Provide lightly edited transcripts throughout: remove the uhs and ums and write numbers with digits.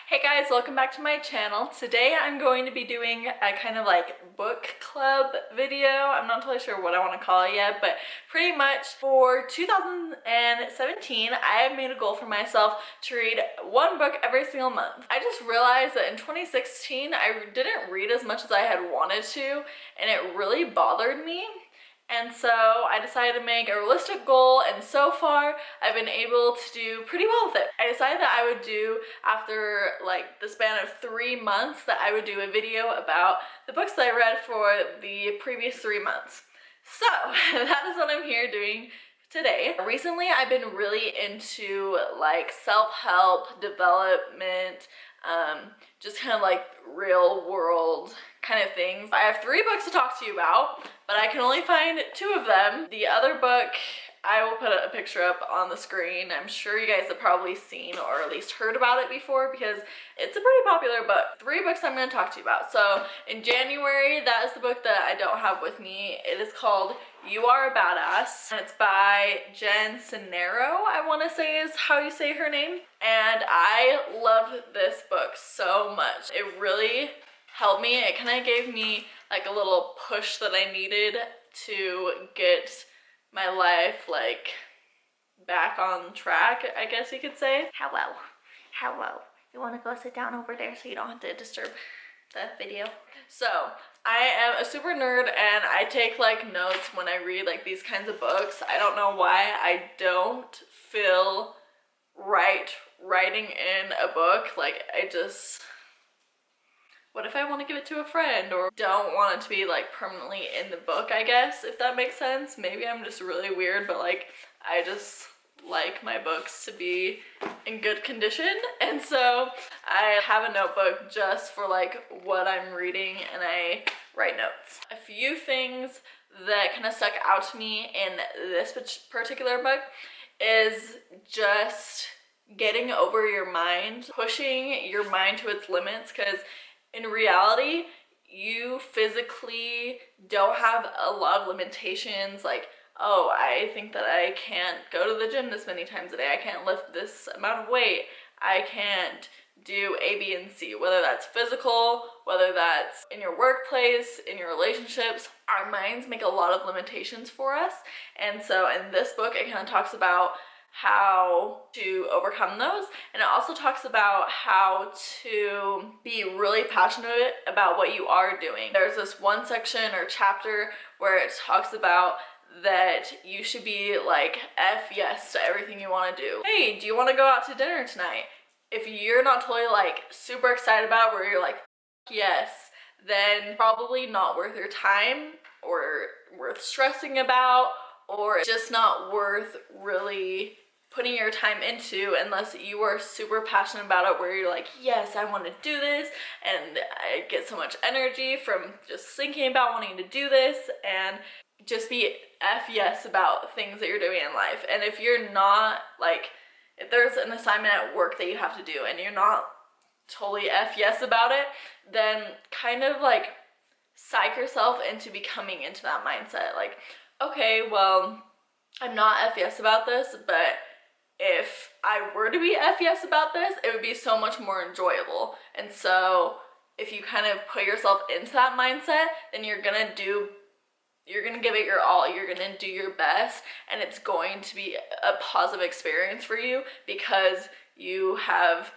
Hey guys, welcome back to my channel. Today I'm going to be doing a kind of like book club video. I'm not totally sure what I want to call it yet, but pretty much for 2017, I have made a goal for myself to read one book every single month. I just realized that in 2016, I didn't read as much as I had wanted to, and it really bothered me. And so I decided to make a realistic goal, and so far I've been able to do pretty well with it. I decided that I would do, after like the span of 3 months, that I would do a video about the books that I read for the previous 3 months. So that is what I'm here doing today. Recently I've been really into like self-help, development, just kind of like real world kind of things. I have 3 books to talk to you about, but I can only find 2 of them. The other book, I will put a picture up on the screen. I'm sure you guys have probably seen or at least heard about it before because it's a pretty popular book. 3 books I'm going to talk to you about. So in January, that is the book that I don't have with me. It is called You Are a Badass. And it's by Jen Sincero, I want to say is how you say her name. And I loved this book so much. It really helped me. It kind of gave me like a little push that I needed to get my life like back on track, I guess you could say. Hello. You want to go sit down over there so you don't have to disturb the video? So I am a super nerd and I take like notes when I read like these kinds of books. I don't know why I don't feel right writing in a book. Like what if I want to give it to a friend or don't want it to be like permanently in the book, I guess, if that makes sense. Maybe I'm just really weird, but like I just like my books to be in good condition. And so I have a notebook just for like what I'm reading and I write notes. A few things that kind of stuck out to me in this particular book is just getting over your mind, pushing your mind to its limits, because in reality, you physically don't have a lot of limitations. Like, oh, I think that I can't go to the gym this many times a day. I can't lift this amount of weight. I can't do A, B, and C. Whether that's physical, whether that's in your workplace, in your relationships, our minds make a lot of limitations for us. And so in this book, it kind of talks about how to overcome those, and it also talks about how to be really passionate about what you are doing. There's this one section or chapter where it talks about that you should be like F yes to everything you want to do. Hey, do you want to go out to dinner tonight? If you're not totally like super excited about it, where you're like yes, then probably not worth your time or worth stressing about, or just not worth really putting your time into unless you are super passionate about it, where you're like, yes, I want to do this, and I get so much energy from just thinking about wanting to do this, and just be F yes about things that you're doing in life. And if you're not like, if there's an assignment at work that you have to do and you're not totally F yes about it, then kind of like psych yourself into becoming into that mindset. Like, okay, well, I'm not F yes about this, but if I were to be F yes about this, it would be so much more enjoyable. And so if you kind of put yourself into that mindset, then you're gonna give it your all, you're gonna do your best, and it's going to be a positive experience for you because you have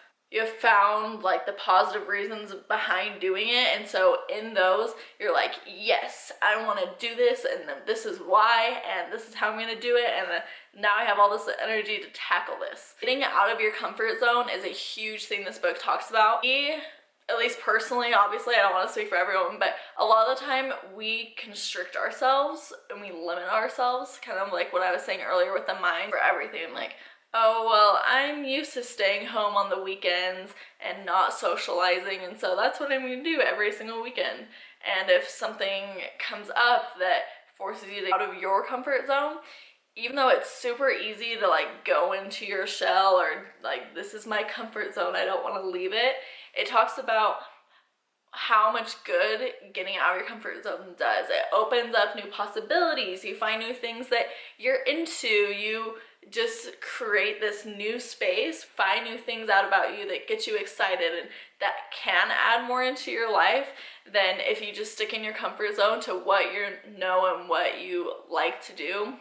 found like the positive reasons behind doing it. And so in those, you're like, yes, I want to do this, and then this is why, and this is how I'm going to do it, and then now I have all this energy to tackle this. Getting out of your comfort zone is a huge thing this book talks about. At least personally, obviously I don't want to speak for everyone, but a lot of the time we constrict ourselves and we limit ourselves, kind of like what I was saying earlier with the mind for everything. Like, oh, well, I'm used to staying home on the weekends and not socializing, and so that's what I'm going to do every single weekend. And if something comes up that forces you out of your comfort zone, even though it's super easy to like go into your shell or like, this is my comfort zone, I don't want to leave it, it talks about how much good getting out of your comfort zone does. It opens up new possibilities. You find new things that you're into. You just create this new space, find new things out about you that get you excited and that can add more into your life than if you just stick in your comfort zone to what you know and what you like to do.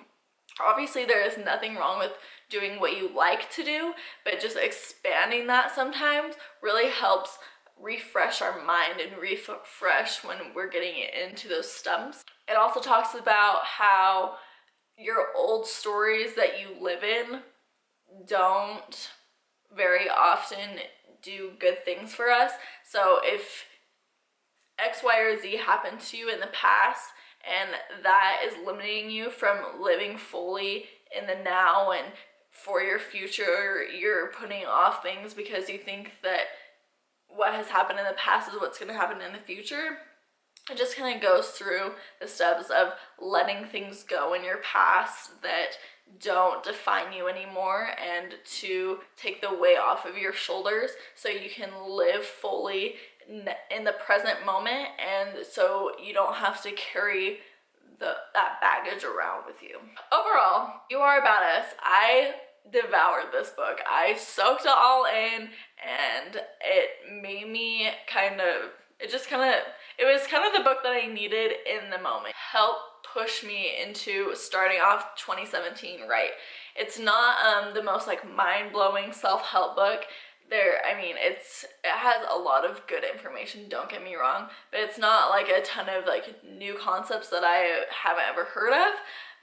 Obviously, there is nothing wrong with doing what you like to do, but just expanding that sometimes really helps refresh our mind and refresh when we're getting into those stumps. It also talks about how your old stories that you live in don't very often do good things for us. So if X, Y, or Z happened to you in the past and that is limiting you from living fully in the now, and for your future you're putting off things because you think that what has happened in the past is what's going to happen in the future, it just kind of goes through the steps of letting things go in your past that don't define you anymore, and to take the weight off of your shoulders so you can live fully in the present moment, and so you don't have to carry that baggage around with you. Overall, you are a badass. I devoured this book. I soaked it all in, and it made me it was kind of the book that I needed in the moment. Helped push me into starting off 2017 right. It's not the most like mind-blowing self-help book. It has a lot of good information, don't get me wrong, but it's not like a ton of like new concepts that I haven't ever heard of.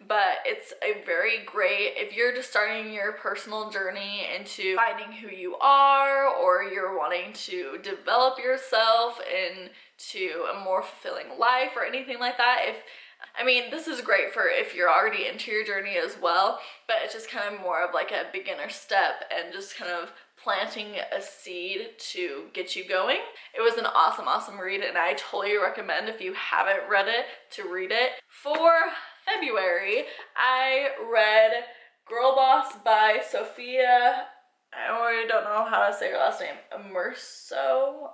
But it's a very great, if you're just starting your personal journey into finding who you are, or you're wanting to develop yourself into a more fulfilling life or anything like that. This is great for if you're already into your journey as well, but it's just kind of more of like a beginner step and just kind of planting a seed to get you going. It was an awesome read, and I totally recommend, if you haven't read it, to read it. For February, I read Groboff by Sophia, I already don't know how to say her last name, Amurso.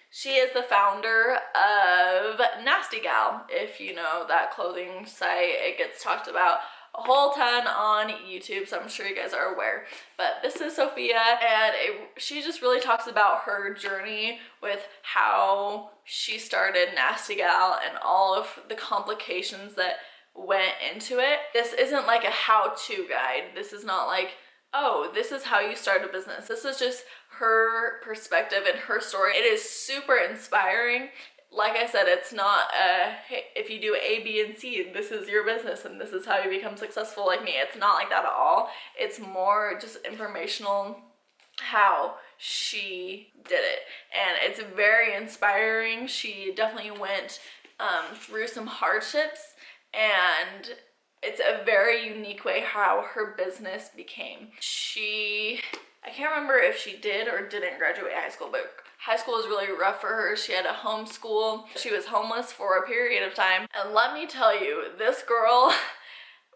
She is the founder of Nasty Gal. If you know that clothing site, it gets talked about a whole ton on YouTube, so I'm sure you guys are aware. But this is Sophia, and she just really talks about her journey with how she started Nasty Gal and all of the complications that went into it. This isn't like a how-to guide. This is not like, oh, this is how you start a business. This is just her perspective and her story. It is super inspiring. Like I said, it's not hey, if you do A, B, and C, this is your business and this is how you become successful like me. It's not like that at all. It's more just informational how she did it, and it's very inspiring. She definitely went through some hardships, and it's a very unique way how her business became. I can't remember if she did or didn't graduate high school, but high school was really rough for her. She had a homeschool. She was homeless for a period of time. And let me tell you, this girl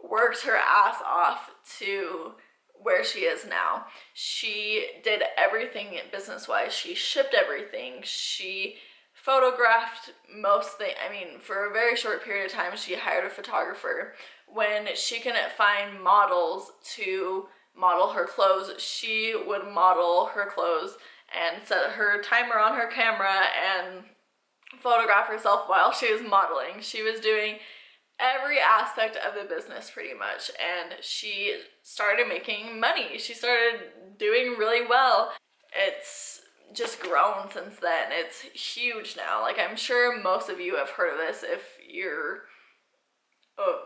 worked her ass off to where she is now. She did everything business-wise. She shipped everything. She photographed most things. For a very short period of time, she hired a photographer. When she couldn't find models to model her clothes, she would model her clothes and set her timer on her camera and photograph herself while she was modeling. She was doing every aspect of the business pretty much, and she started making money. She started doing really well. It's just grown since then. It's huge now. Like, I'm sure most of you have heard of this. If you're a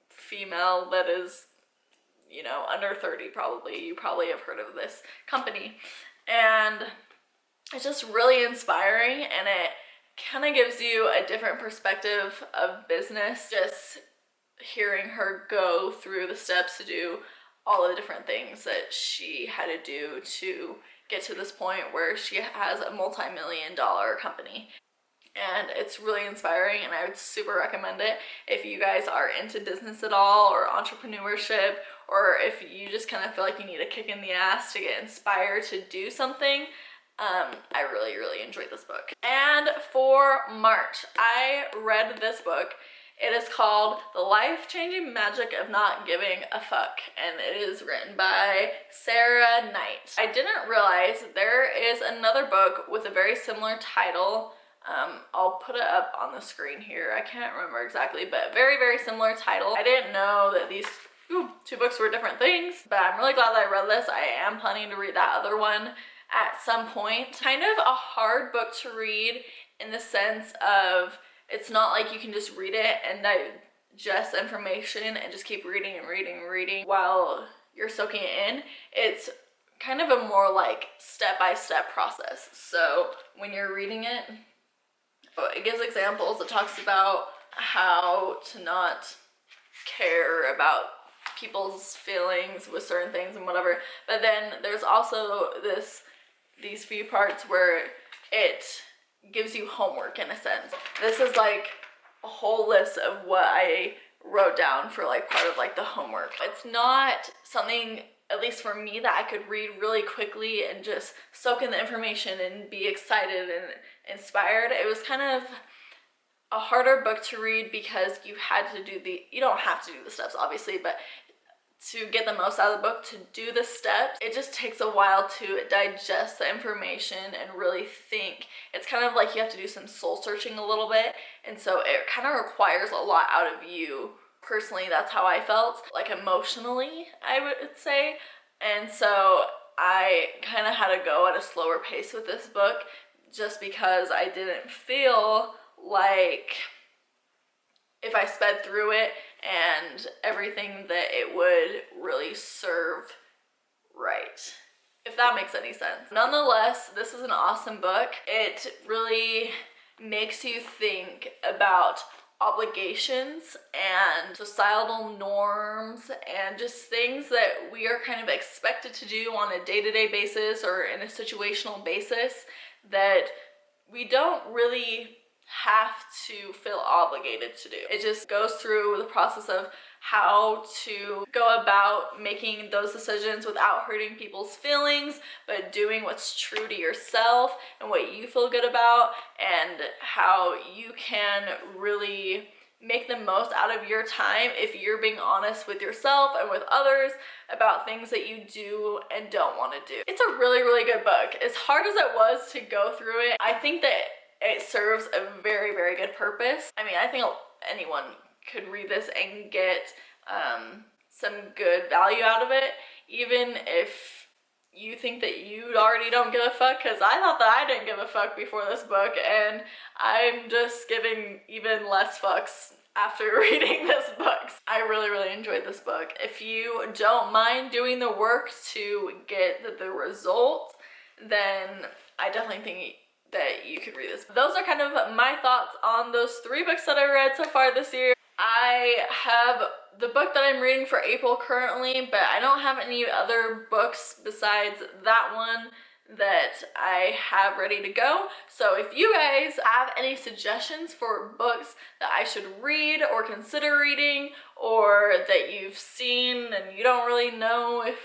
female that is, under 30, you probably have heard of this company. And it's just really inspiring, and it kind of gives you a different perspective of business, just hearing her go through the steps to do all the different things that she had to do to get to this point where she has a multi-million-dollar company. And it's really inspiring, and I would super recommend it if you guys are into business at all, or entrepreneurship, or if you just kind of feel like you need a kick in the ass to get inspired to do something. I really enjoyed this book. And for March, I read this book. It is called The Life-Changing Magic of Not Giving a Fuck, and it is written by Sarah Knight. I didn't realize there is another book with a very similar title. I'll put it up on the screen here. I can't remember exactly, but very, very similar title. I didn't know that these two books were different things, but I'm really glad that I read this. I am planning to read that other one at some point. Kind of a hard book to read in the sense of it's not like you can just read it and digest information and just keep reading and reading and reading while you're soaking it in. It's kind of a more like step-by-step process. So when you're reading it, it gives examples. It talks about how to not care about people's feelings with certain things and whatever. But then there's also these few parts where it gives you homework in a sense. This is like a whole list of what I wrote down for like part of like the homework. It's not something, at least for me, that I could read really quickly and just soak in the information and be excited and inspired. It was kind of a harder book to read because you don't have to do the steps obviously, but to get the most out of the book, to do the steps, it just takes a while to digest the information and really think. It's kind of like you have to do some soul searching a little bit, and so it kind of requires a lot out of you. Personally, that's how I felt, like emotionally, I would say. And so I kind of had to go at a slower pace with this book just because I didn't feel like if I sped through it and everything that it would really serve right, if that makes any sense. Nonetheless, this is an awesome book. It really makes you think about obligations and societal norms and just things that we are kind of expected to do on a day-to-day basis or in a situational basis that we don't really have to feel obligated to do. It just goes through the process of how to go about making those decisions without hurting people's feelings, but doing what's true to yourself and what you feel good about, and how you can really make the most out of your time if you're being honest with yourself and with others about things that you do and don't want to do. It's a really, really good book. As hard as it was to go through it, I think that it serves a very, very good purpose. I mean, I think anyone could read this and get some good value out of it, even if you think that you already don't give a fuck, because I thought that I didn't give a fuck before this book, and I'm just giving even less fucks after reading this book. I really, really enjoyed this book. If you don't mind doing the work to get the result, then I definitely think that you could read this. Those are kind of my thoughts on those 3 books that I read so far this year. I have the book that I'm reading for April currently, but I don't have any other books besides that one that I have ready to go. So if you guys have any suggestions for books that I should read or consider reading, or that you've seen and you don't really know if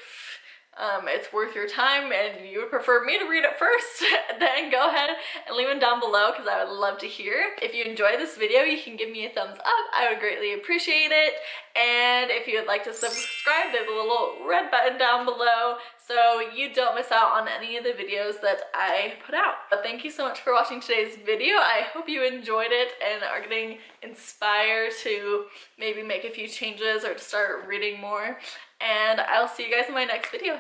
it's worth your time and you would prefer me to read it first, then go ahead and leave them down below because I would love to hear. If you enjoyed this video, you can give me a thumbs up. I would greatly appreciate it. And if you would like to subscribe, there's a little red button down below so you don't miss out on any of the videos that I put out. But thank you so much for watching today's video. I hope you enjoyed it and are getting inspired to maybe make a few changes or to start reading more. And I'll see you guys in my next video.